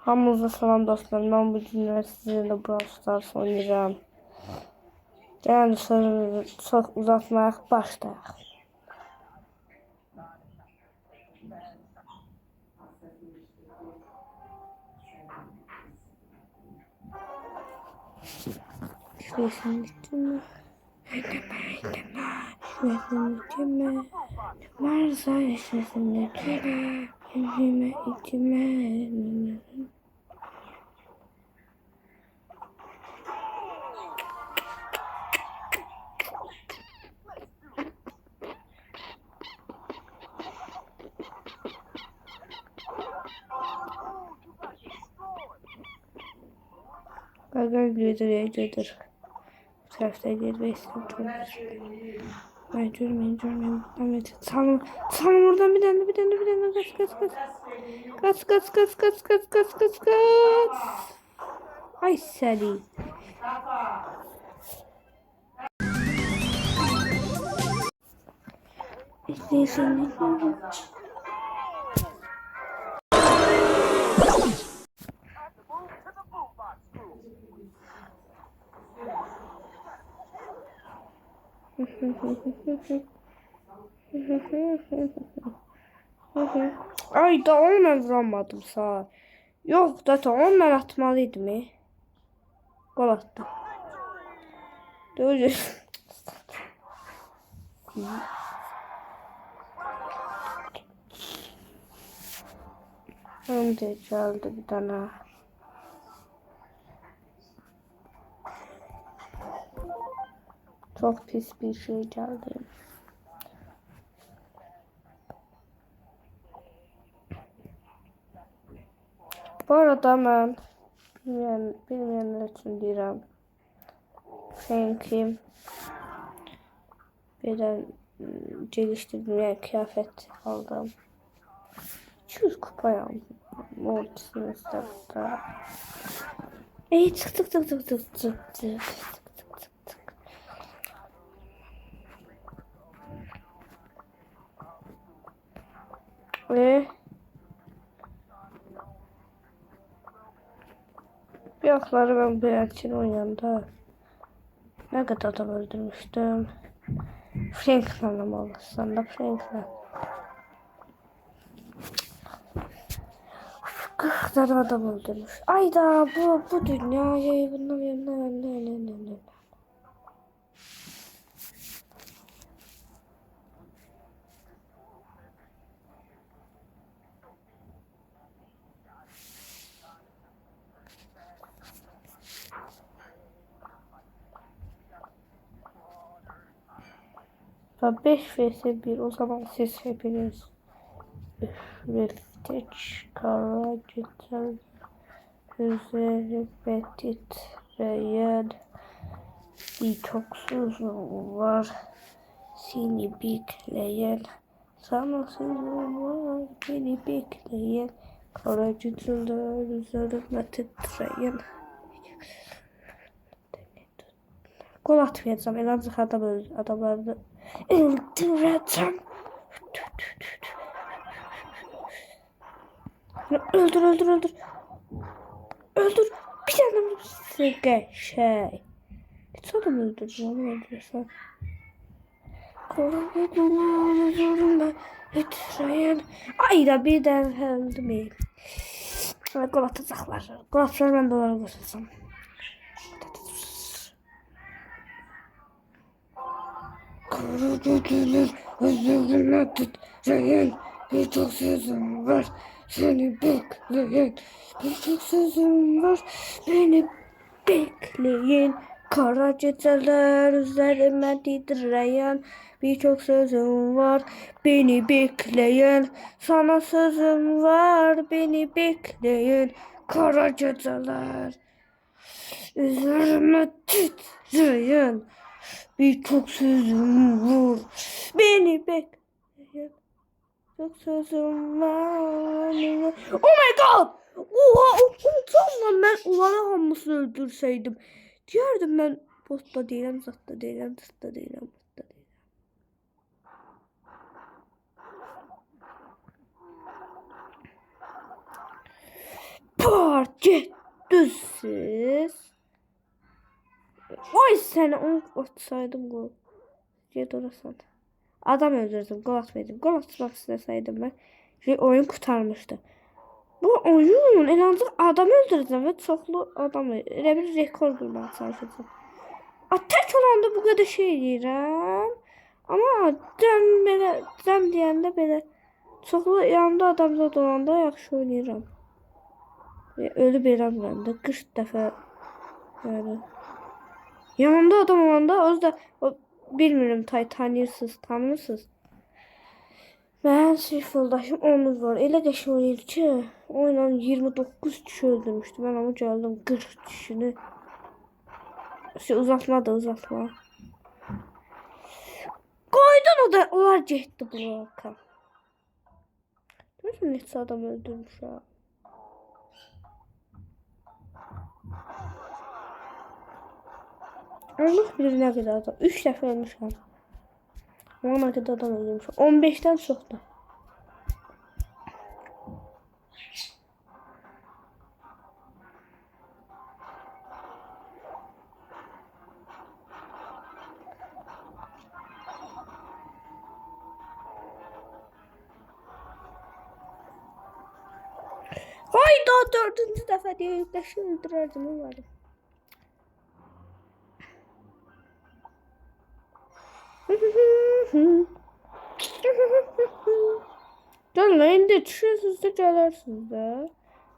Hamınıza salam dostlar. Ben bu günler sizinle Brawl Stars oynayacağım. Yani sözümüzü çok uzatmaya başlayaq. Şurasını bitirme. Şurasını bitirme. Varsa şurasını bitirme. Yüzüme içime. Gagar götür. Bu tarafta gelmeyi istiyorum. Ben görmeyin. Evet. Sanırım oradan bir tane. Kaç. Ay seni. İzleyin. Ay da onu ben vuramadım sağ. Yok da onu ben atmalıydım. Gol attım. Doğru. Önce çaldı bir tane. Çok pis bir şey geldi. Bu arada ben bilmeyenler için diyeceğim. Çünkü birden geliştirmeye kıyafet aldım. 200 kupa aldım. Mortis'in startta. Tık. Ve bir akları ben Berat'ın oyunda ne kadar adam öldürmüştüm. Franklin'le mi olursan da Franklin. 40 tane adam öldürmüş. Ayda bu dünyayı ne. Ve 5 vs 1 o zaman siz hepiniz Rifteç, Kara, Güzel, Üzeri ve titreyen detoksuz var. Seni bekleyen, sana sözüm var. Beni bekleyen, kara güzeller üzerime titreyen. Gol atmayacağım. En azı adamları öldüreceğim. Öldür. Bir tane sıkı şey. Hiç adam öldürürsen. Korkudan üzerime titreyen. Ay da birden öldüm. Gol atacaklar. Gol atacaklar ben de onları götürsem. Korkudan üzerime titreyen. Birçok sözüm var. Seni bekleyen. Birçok sözüm var. Beni bekleyin. Kara geceler üzerime titreyen. Birçok sözüm var. Beni bekleyen. Sana sözüm var. Beni bekleyen. Kara geceler üzerime titreyen. Birçok sözüm var. Beni bekleyen. Çok sözüm var. Oh my god! Oha! Unutamam ben onları hamısını öldürseydim. Diyerdim ben botta değilim, zatta değilim. var, getdiniz. Oy səni onu atsaydım gol. Get orasan. Adam öldürdüm, gol atmaydım. Gol atmak isteseydim ben. Oyun kurtarmıştı. Bu oyun en azından adam öldürdüm ve çoxlu adamı. Elə bir rekor qurmağa çalışacağım. Tək olanda bu qədər şey edirəm. Amma can deyəndə belə çoxlu yanımda adamda dolanda yaxşı oynayıram. Ölüb eləmirəm də 40 dəfə yəni. Yanımda adam olanda özü də bilmirəm tanıyırsınız. Mən sırf yoldaşım 10 var. Elə qəşəng oynayır ki, oyla 29 kişi öldürmüşdü. Mən onu gəldim 40 kişini. Uzatma. Qoydun o da onlar getdi bloka. Görürsən neçə adam öldürmüşəm. Allah bilir nə qədər adam. 3 dəfə ölmüşəm. Ona qədər adam öldürmüşəm. 15'dən çoxdur. Hayda 4. dəfə deyə yükləşi öldürərdim onları. Gelin indi düşürsünüz de gelirsiniz de.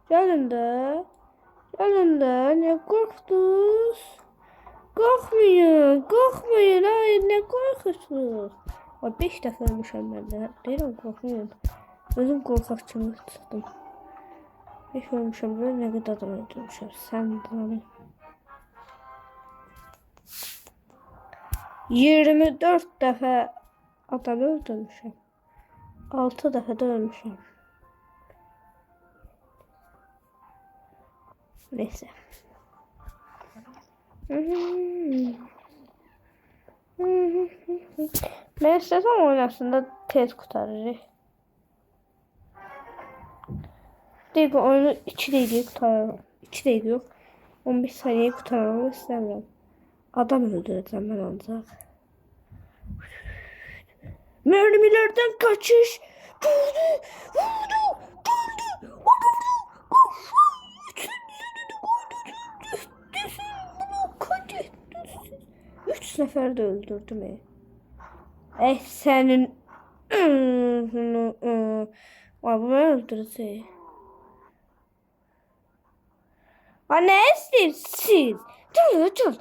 Gelin de. Ne korktunuz? Korkmayın. Hayır ne korkuyorsunuz? 5 dəfə ölmüşəm mən də. Deyirəm korkmayın. Özüm korkaqçımı çıxdım. 5 ölmüşəm belə nə qədər adam öldürmüşəm. Sən də 24 dəfə adam öldürmüşəm. 6 dəfə də ölmüşəm. Neyse. Ben istesem oynasında tez kurtarır. Değil bu oyunu 2 dakika kurtarırım. 2 dakika yok. 15 saniye kurtarmamı istemiyorum. Adam öldüreceğim ben ancak. Mermilerden kaçış. Vurdu. 3 seferde öldürdüm. Senin bu öldürecek. Ne istiyorsun? Dur.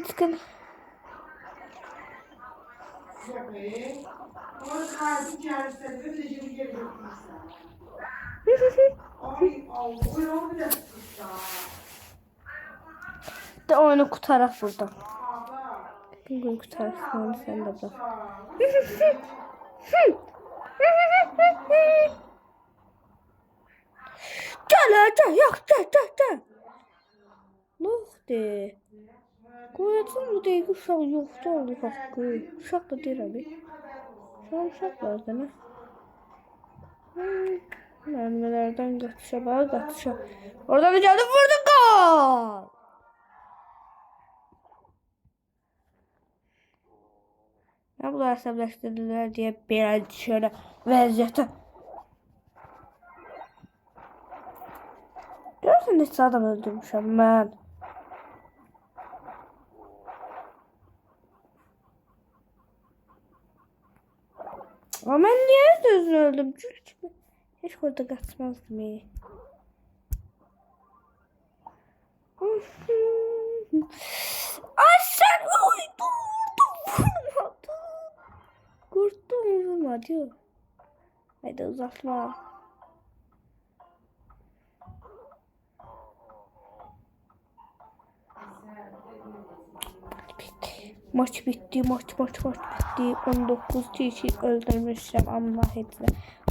Çıkın. De oyunu kurtarak buradan. Bugün kurtarak onu sen de bak. Gel. Loxde. Qoyacam bu dəqiqə uşaq yoxdur oldu haqqı. Uşaq da deyir abi. Şu an uşaq var da nə? Mermilərdən qaçışa. Oradan da gəldi vurdu gol. Ya bunlar əsəbləşdirdilər deyə belə şöyle vəziyyətə. Görürsən neçə adam öldürmüşəm mən. Ama ben niye özünü öldüm? Çünkü hiç orada kaçmazdım iyi. Ay sen Kurtulmadı. Haydi uzatma. Maç bitti. Maç bitti. 19 kişi öldürmüşüm ama hiç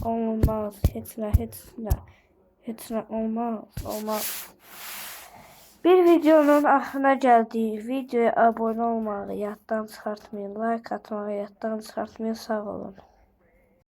olmaz. Hiç olmaz. Bir videonun ahırına geldik. Videoya abone olmağı yaddan çıxartmayın. Like atmağı yaddan çıxartmayın. Sağ olun.